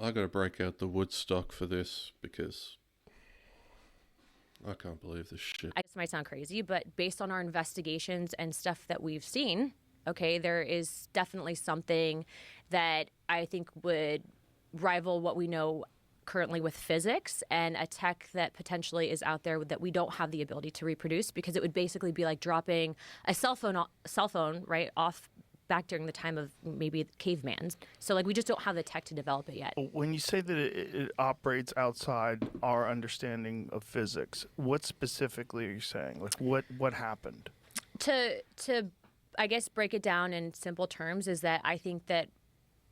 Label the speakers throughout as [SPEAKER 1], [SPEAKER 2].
[SPEAKER 1] I gotta break out the Woodstock for this because I can't believe this shit.
[SPEAKER 2] I guess it might sound crazy, but based on our investigations and stuff that we've seen, okay, there is definitely something that I think would rival what we know currently with physics, and a tech that potentially is out there that we don't have the ability to reproduce, because it would basically be like dropping a cell phone right off back during the time of maybe cavemans. So like we just don't have the tech to develop it yet.
[SPEAKER 3] When you say that it operates outside our understanding of physics, what specifically are you saying? Like what happened?
[SPEAKER 2] To I guess break it down in simple terms is that I think that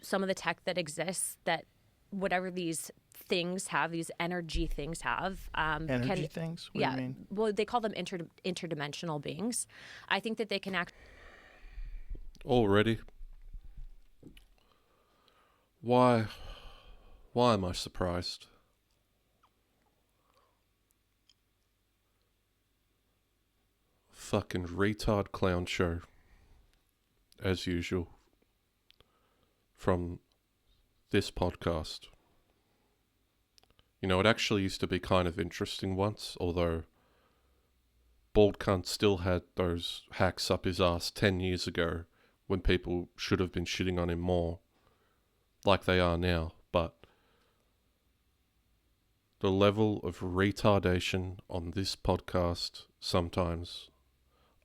[SPEAKER 2] some of the tech that exists, that whatever these things have, these energy things have,
[SPEAKER 3] Energy things? What do you mean?
[SPEAKER 2] Well, they call them interdimensional beings. I think that they can act.
[SPEAKER 1] Already? Why am I surprised? Fucking retard clown show. As usual. From this podcast. You know, it actually used to be kind of interesting once, although Bald Cunt still had those hacks up his ass 10 years ago when people should have been shitting on him more, like they are now. But the level of retardation on this podcast sometimes,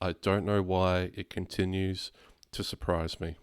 [SPEAKER 1] I don't know why it continues to surprise me.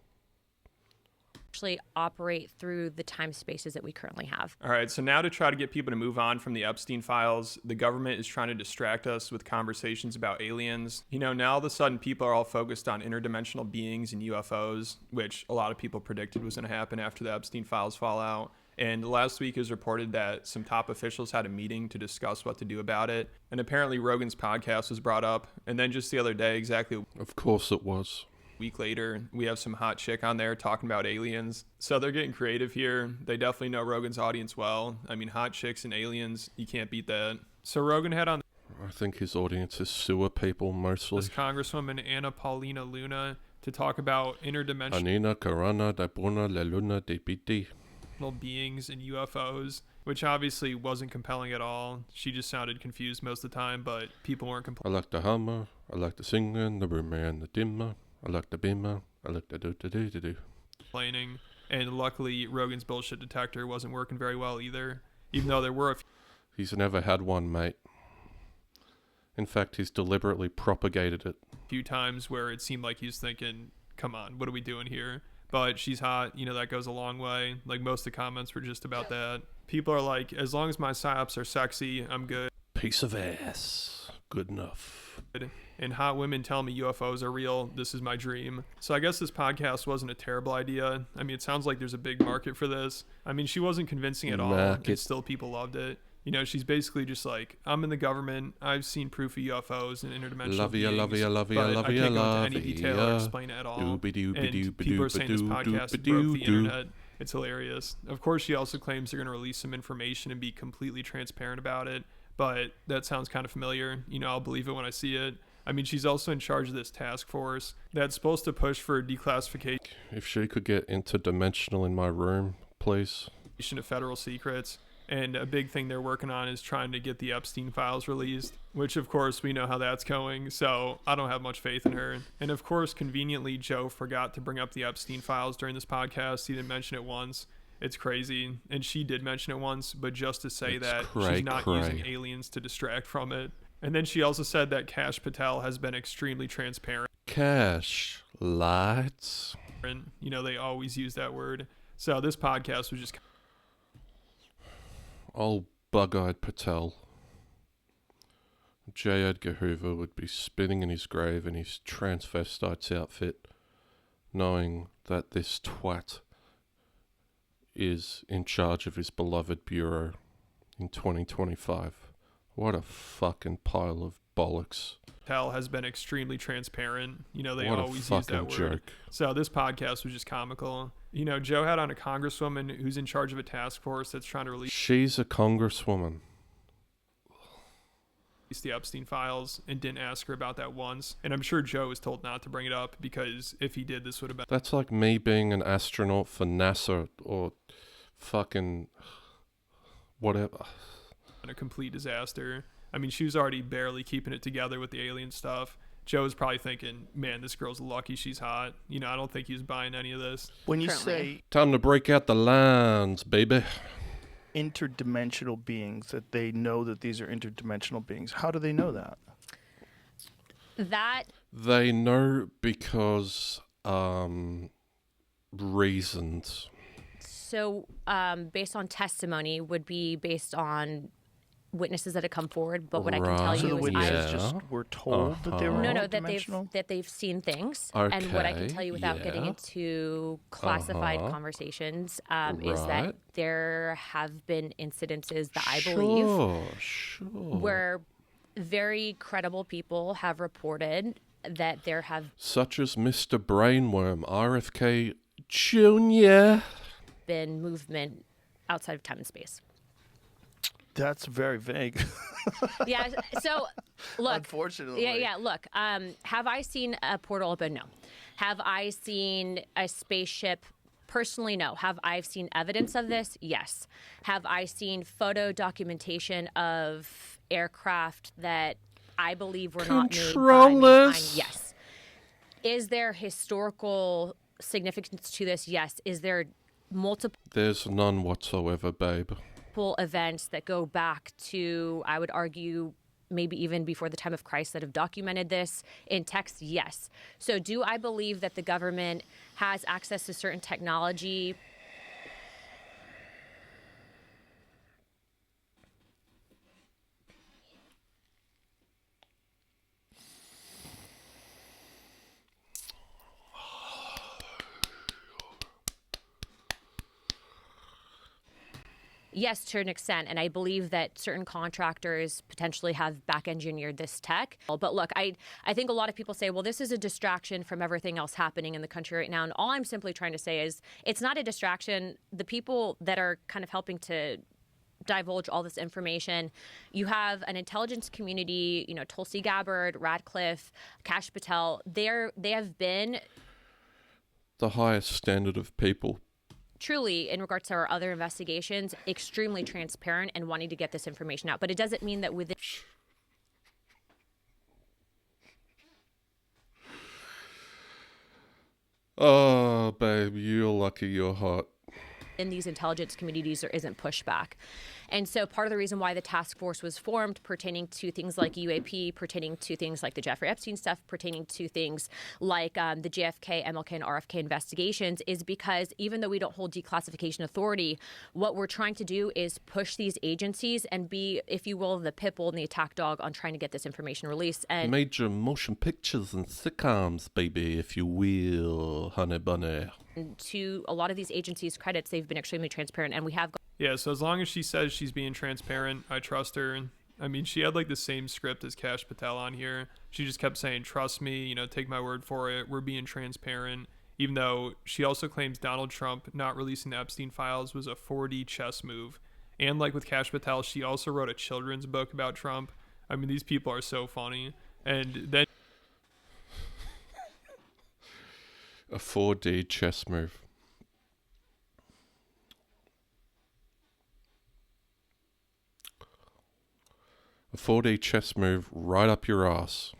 [SPEAKER 2] Actually operate through the time spaces that we currently have.
[SPEAKER 4] All right, so now to try to get people to move on from the Epstein files, the government is trying to distract us with conversations about aliens. You know, now all of a sudden people are all focused on interdimensional beings and UFOs, which a lot of people predicted was going to happen after the Epstein files fall out. And last week it was reported that some top officials had a meeting to discuss what to do about it. And apparently Rogan's podcast was brought up. And then just the other day, exactly
[SPEAKER 1] Of course it was.
[SPEAKER 4] week later, we have some hot chick on there talking about aliens. So they're getting creative here. They definitely know Rogan's audience well. I mean, hot chicks and aliens, you can't beat that. So Rogan had on
[SPEAKER 1] I think his audience is sewer people mostly.
[SPEAKER 4] this Congresswoman Anna Paulina Luna to talk about interdimensional
[SPEAKER 1] Anina Karana de Buna La Luna de Biti.
[SPEAKER 4] beings and UFOs, which obviously wasn't compelling at all. She just sounded confused most of the time, but people weren't
[SPEAKER 1] I like the hammer, I like the singing, the rumor and the dimmer. I like the bimmer, I like the do.
[SPEAKER 4] complaining. And luckily, Rogan's bullshit detector wasn't working very well either, even though there were a
[SPEAKER 1] He's never had one, mate. In fact, he's deliberately propagated it.
[SPEAKER 4] few times where it seemed like he was thinking, come on, what are we doing here? But she's hot, you know, that goes a long way. Like, most of the comments were just about that. People are like, as long as my Psy-Ops are sexy, I'm good.
[SPEAKER 1] Piece of ass. Good enough.
[SPEAKER 4] And hot women tell me UFOs are real. This is my dream. So I guess this podcast wasn't a terrible idea. I mean, it sounds like there's a big market for this. I mean, she wasn't convincing at all, and still people loved it. You know, she's basically just like, I'm in the government. I've seen proof of UFOs and interdimensional beings. I can't go into any detail or explain it at all. And people are saying this podcast broke the internet. It's hilarious. Of course, she also claims they're going to release some information and be completely transparent about it. But that sounds kind of familiar. You know, I'll believe it when I see it. I mean, she's also in charge of this task force that's supposed to push for declassification
[SPEAKER 1] If she could get interdimensional in my room, please.
[SPEAKER 4] of federal secrets. And a big thing they're working on is trying to get the Epstein files released, which of course we know how that's going. So I don't have much faith in her. And of course, conveniently, Joe forgot to bring up the Epstein files during this podcast. He didn't mention it once. It's crazy. And she did mention it once, but just to say that she's not using aliens to distract from it. And then she also said that Kash Patel has been extremely transparent.
[SPEAKER 1] Cash lights.
[SPEAKER 4] You know, they always use that word. So this podcast was just...
[SPEAKER 1] Old bug-eyed Patel. J. Edgar Hoover would be spinning in his grave in his transvestite's outfit, knowing that this twat is in charge of his beloved bureau in 2025. What a fucking pile of bollocks.
[SPEAKER 4] Patel has been extremely transparent. You know, they
[SPEAKER 1] what
[SPEAKER 4] always
[SPEAKER 1] a
[SPEAKER 4] use that
[SPEAKER 1] fucking
[SPEAKER 4] word.
[SPEAKER 1] joke.
[SPEAKER 4] So this podcast was just comical. You know, Joe had on a congresswoman who's in charge of a task force that's trying to release
[SPEAKER 1] She's a congresswoman.
[SPEAKER 4] the Epstein files and didn't ask her about that once. And I'm sure Joe was told not to bring it up because if he did, this would have been...
[SPEAKER 1] That's like me being an astronaut for NASA or fucking whatever.
[SPEAKER 4] A complete disaster. I mean, she was already barely keeping it together with the alien stuff. Joe was probably thinking, man, this girl's lucky she's hot. You know, I don't think he's buying any of this.
[SPEAKER 3] When you
[SPEAKER 2] Currently.
[SPEAKER 3] say
[SPEAKER 1] Time to break out the lines, baby.
[SPEAKER 3] interdimensional beings, that they know that these are interdimensional beings, how do they know that?
[SPEAKER 2] That
[SPEAKER 1] They know because reasons.
[SPEAKER 2] so based on testimony would be based on witnesses that have come forward. But what I can tell
[SPEAKER 1] Right.
[SPEAKER 3] So the
[SPEAKER 2] you is
[SPEAKER 3] witnesses
[SPEAKER 1] Yeah.
[SPEAKER 3] just were told that they were
[SPEAKER 2] no, that
[SPEAKER 3] interdimensional?
[SPEAKER 2] they've seen things, and what I can
[SPEAKER 1] Okay,
[SPEAKER 2] tell you without getting
[SPEAKER 1] yeah.
[SPEAKER 2] into classified conversations is that
[SPEAKER 1] Right.
[SPEAKER 2] there have been incidences that I believe
[SPEAKER 1] Sure.
[SPEAKER 2] where very credible people have reported that there have
[SPEAKER 1] Such as Mr. Brainworm, RFK Jr.
[SPEAKER 2] been movement outside of time and space.
[SPEAKER 3] That's very vague.
[SPEAKER 2] Yeah. So, look.
[SPEAKER 3] Unfortunately.
[SPEAKER 2] Yeah. Look. Have I seen a portal open? No. Have I seen a spaceship? Personally, no. Have I seen evidence of this? Yes. Have I seen photo documentation of aircraft that I believe were not made by
[SPEAKER 1] Controllers?
[SPEAKER 2] mankind? Yes. Is there historical significance to this? Yes. Is there multiple
[SPEAKER 1] There's none whatsoever, babe.
[SPEAKER 2] events that go back to, I would argue, maybe even before the time of Christ that have documented this in text? Yes. So do I believe that the government has access to certain technology? Yes, to an extent. And I believe that certain contractors potentially have back engineered this tech. But look, I think a lot of people say, well, this is a distraction from everything else happening in the country right now. And all I'm simply trying to say is it's not a distraction. The people that are kind of helping to divulge all this information, you have an intelligence community, you know, Tulsi Gabbard, Radcliffe, Kash Patel. They have been
[SPEAKER 1] The highest standard of people.
[SPEAKER 2] truly, in regards to our other investigations, extremely transparent and wanting to get this information out. But it doesn't mean that within
[SPEAKER 1] Oh, babe, you're lucky you're hot.
[SPEAKER 2] these intelligence communities there isn't pushback. And so part of the reason why the task force was formed pertaining to things like UAP, pertaining to things like the Jeffrey Epstein stuff, pertaining to things like the JFK, MLK, and RFK investigations is because even though we don't hold declassification authority, what we're trying to do is push these agencies and be, if you will, the pit bull and the attack dog on trying to get this information released. And
[SPEAKER 1] Major motion pictures and sitcoms, baby, if you will, honey bunny.
[SPEAKER 2] to a lot of these agencies' credits, they've been extremely transparent, and we have
[SPEAKER 4] Yeah, so as long as she says she's being transparent, I trust her. I mean, she had like the same script as Kash Patel on here. She just kept saying, trust me, you know, take my word for it. We're being transparent. Even though she also claims Donald Trump not releasing the Epstein files was a 4D chess move. And like with Kash Patel, she also wrote a children's book about Trump. I mean, these people are so funny. And then
[SPEAKER 1] A 4D chess move. A 4D chess move right up your ass.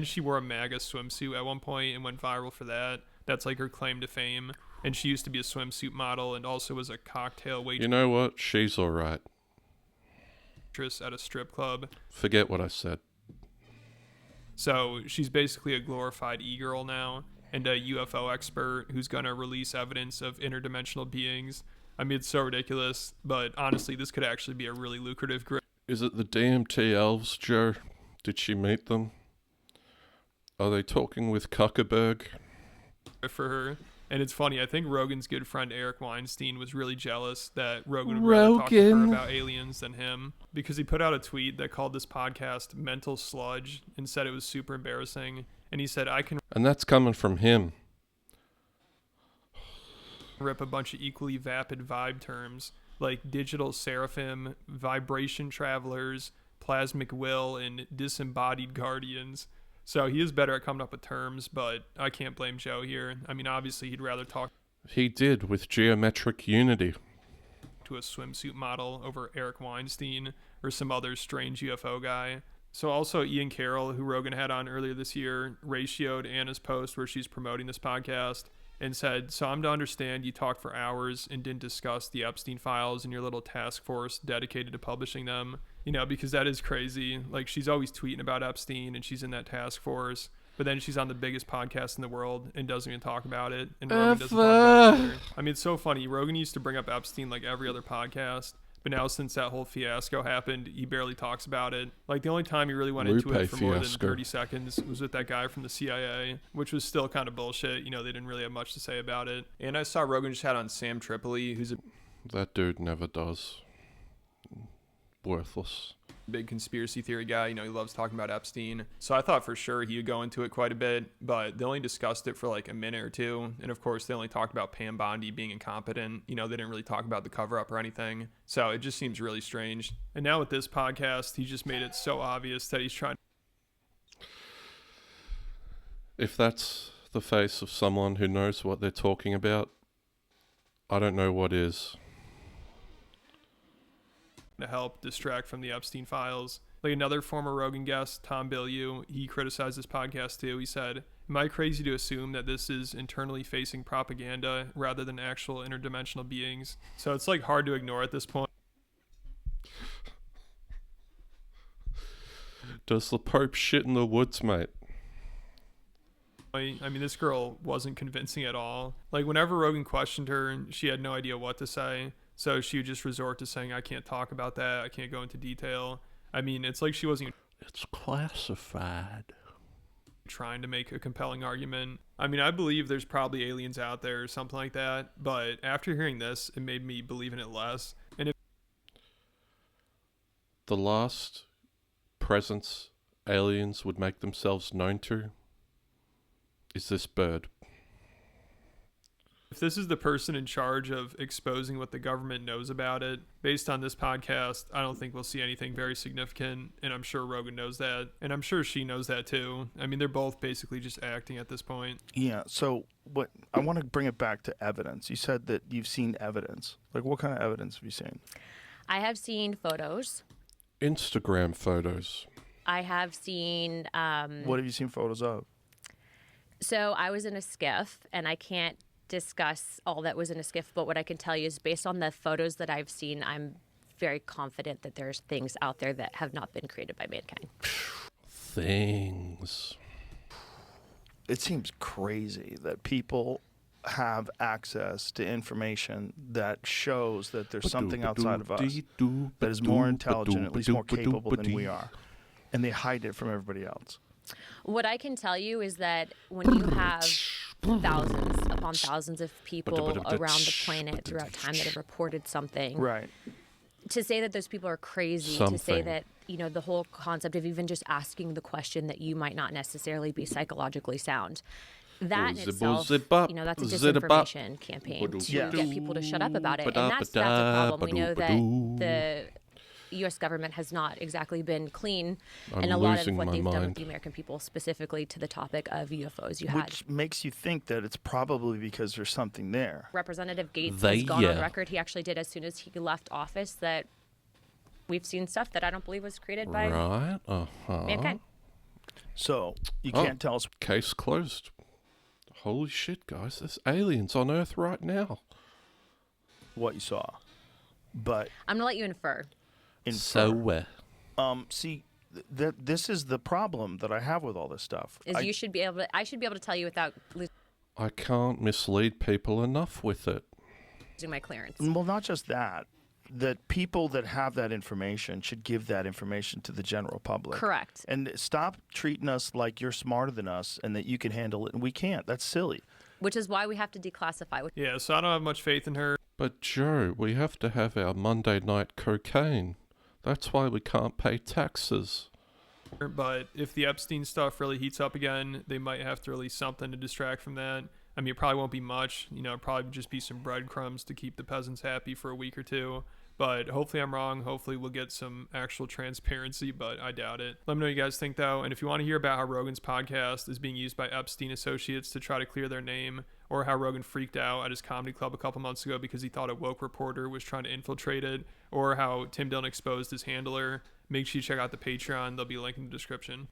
[SPEAKER 4] she wore a MAGA swimsuit at one point and went viral for that. That's like her claim to fame. And she used to be a swimsuit model and also was a cocktail
[SPEAKER 1] You
[SPEAKER 4] waitress
[SPEAKER 1] know what? She's alright.
[SPEAKER 4] at a strip club.
[SPEAKER 1] Forget what I said.
[SPEAKER 4] So she's basically a glorified e-girl now and a UFO expert who's going to release evidence of interdimensional beings. I mean, it's so ridiculous, but honestly, this could actually be a really lucrative grip
[SPEAKER 1] Is it the DMT elves, Joe? Did she meet them? Are they talking with Zuckerberg?
[SPEAKER 4] for her. And it's funny, I think Rogan's good friend Eric Weinstein was really jealous that Rogan would rather talk to her
[SPEAKER 1] Rogan.
[SPEAKER 4] about aliens than him, because he put out a tweet that called this podcast mental sludge and said it was super embarrassing. And he said, I can
[SPEAKER 1] And that's coming from him.
[SPEAKER 4] rip a bunch of equally vapid vibe terms like digital seraphim, vibration travelers, plasmic will, and disembodied guardians. So he is better at coming up with terms, but I can't blame Joe here. I mean, obviously he'd rather talk
[SPEAKER 1] He did with geometric unity.
[SPEAKER 4] to a swimsuit model over Eric Weinstein or some other strange UFO guy. So also Ian Carroll, who Rogan had on earlier this year, ratioed Anna's post where she's promoting this podcast and said, "So I'm to understand you talked for hours and didn't discuss the Epstein files in your little task force dedicated to publishing them." You know, because that is crazy. Like, she's always tweeting about Epstein and she's in that task force, but then she's on the biggest podcast in the world and doesn't even talk about it. And Rogan doesn't talk about it either. I mean, it's so funny. Rogan used to bring up Epstein like every other podcast, but now since that whole fiasco happened, he barely talks about it. Like, the only time he really went into it for more than 30 seconds was with that guy from the CIA, which was still kind of bullshit. You know, they didn't really have much to say about it. And I saw Rogan just had on Sam Tripoli, who's a
[SPEAKER 1] That dude never does. Worthless.
[SPEAKER 4] big conspiracy theory guy. You know, he loves talking about Epstein. So I thought for sure he would go into it quite a bit, but they only discussed it for like a minute or two. And of course, they only talked about Pam Bondi being incompetent. You know, they didn't really talk about the cover up or anything. So it just seems really strange. And now with this podcast, he just made it so obvious that he's trying.
[SPEAKER 1] If that's the face of someone who knows what they're talking about, I don't know what is.
[SPEAKER 4] To help distract from the Epstein files. Like another former Rogan guest, Tom Bilyeu, he criticized this podcast too. He said, "Am I crazy to assume that this is internally facing propaganda rather than actual interdimensional beings?" So it's like hard to ignore at this point.
[SPEAKER 1] Does the Pope shit in the woods, mate?
[SPEAKER 4] I mean, this girl wasn't convincing at all. Like, whenever Rogan questioned her, she had no idea what to say. So she would just resort to saying, "I can't talk about that. I can't go into detail." I mean, it's like she wasn't
[SPEAKER 1] It's classified.
[SPEAKER 4] trying to make a compelling argument. I mean, I believe there's probably aliens out there or something like that. But after hearing this, it made me believe in it less. And
[SPEAKER 1] The last presence aliens would make themselves known to is this bird.
[SPEAKER 4] if this is the person in charge of exposing what the government knows about it, based on this podcast, I don't think we'll see anything very significant. And I'm sure Rogan knows that. And I'm sure she knows that too. I mean, they're both basically just acting at this point.
[SPEAKER 3] Yeah. So what I want to bring it back to evidence. You said that you've seen evidence. Like, what kind of evidence have you seen?
[SPEAKER 2] I have seen photos.
[SPEAKER 1] Instagram photos.
[SPEAKER 2] I have seen.
[SPEAKER 3] What have you seen photos of?
[SPEAKER 2] So I was in a skiff, and I can't discuss all that was in a skiff, but what I can tell you is based on the photos that I've seen, I'm very confident that there's things out there that have not been created by mankind.
[SPEAKER 1] Things.
[SPEAKER 3] It seems crazy that people have access to information that shows that there's something outside of us that is more intelligent, at least more capable than we are. And they hide it from everybody else.
[SPEAKER 2] What I can tell you is that when you have thousands upon thousands of people around the planet throughout time that have reported something,
[SPEAKER 3] Right.
[SPEAKER 2] to say that those people are crazy, to say that, you know, the whole concept of even just asking the question that you might not necessarily be psychologically sound, that in itself, you know, that's a disinformation campaign to get people to shut up about it. And that's a problem. We know that the U.S. government has not exactly been clean in a lot of what they've done with the American people, specifically to the topic of UFOs.
[SPEAKER 3] Which makes you think that it's probably because there's something there.
[SPEAKER 2] Representative Gates has gone on record. He actually did as soon as he left office that we've seen stuff that I don't believe was created by mankind.
[SPEAKER 3] So you can't tell us.
[SPEAKER 1] Case closed. Holy shit, guys. There's aliens on Earth right now.
[SPEAKER 3] What you saw. But
[SPEAKER 2] I'm going to let you infer.
[SPEAKER 3] See, this is the problem that I have with all this stuff.
[SPEAKER 2] I should be able to tell you without
[SPEAKER 1] I can't mislead people enough with it.
[SPEAKER 2] losing my clearance.
[SPEAKER 3] Well, not just that. That people that have that information should give that information to the general public.
[SPEAKER 2] Correct.
[SPEAKER 3] And stop treating us like you're smarter than us and that you can handle it and we can't. That's silly.
[SPEAKER 2] Which is why we have to declassify.
[SPEAKER 4] Yeah, so I don't have much faith in her.
[SPEAKER 1] But Joe, we have to have our Monday night cocaine. That's why we can't pay taxes.
[SPEAKER 4] But if the Epstein stuff really heats up again, they might have to release something to distract from that. I mean, it probably won't be much. You know, it'll probably just be some breadcrumbs to keep the peasants happy for a week or two. But hopefully I'm wrong. Hopefully we'll get some actual transparency, but I doubt it. Let me know what you guys think, though. And if you want to hear about how Rogan's podcast is being used by Epstein associates to try to clear their name, or how Rogan freaked out at his comedy club a couple months ago because he thought a woke reporter was trying to infiltrate it, or how Tim Dillon exposed his handler. Make sure you check out the Patreon. There'll be a link in the description.